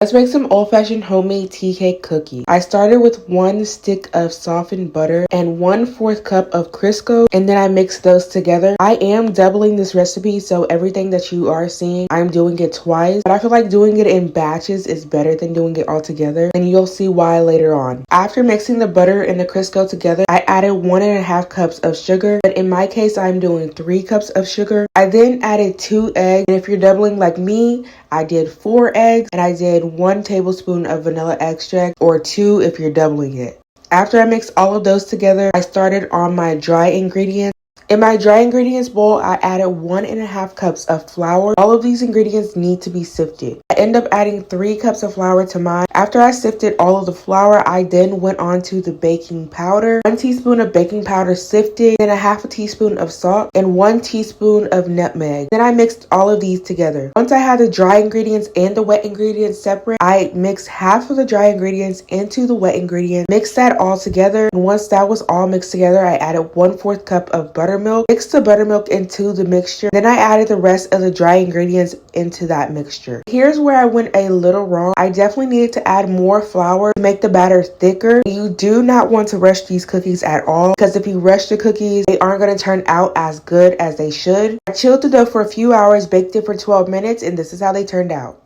Let's make some old-fashioned homemade tea cake cookies. I started with 1 stick of softened butter and 1/4 cup of Crisco, and then I mixed those together. I am doubling this recipe, so everything that you are seeing, I'm doing it twice, but I feel like doing it in batches is better than doing it all together, and you'll see why later on. After mixing the butter and the Crisco together, I added 1.5 cups of sugar, but in my case, I'm doing 3 cups of sugar. I then added 2 eggs, and if you're doubling like me, I did 4 eggs, and I did 1 tablespoon of vanilla extract, or 2 if you're doubling it. After I mixed all of those together, I started on my dry ingredients. In my dry ingredients bowl, I added 1.5 cups of flour. All of these ingredients need to be sifted. I end up adding 3 cups of flour to mine. After I sifted all of the flour, I then went on to the baking powder. 1 teaspoon of baking powder sifted, then 1/2 teaspoon of salt, and 1 teaspoon of nutmeg. Then I mixed all of these together. Once I had the dry ingredients and the wet ingredients separate, I mixed half of the dry ingredients into the wet ingredients, mixed that all together, and once that was all mixed together, I added 1/4 cup of buttermilk. Mixed the buttermilk into the mixture. Then I added the rest of the dry ingredients into that mixture. Here's where I went a little wrong. I definitely needed to add more flour to make the batter thicker. You do not want to rush these cookies at all, because if you rush the cookies, they aren't going to turn out as good as they should. I chilled the dough for a few hours, baked it for 12 minutes, and this is how they turned out.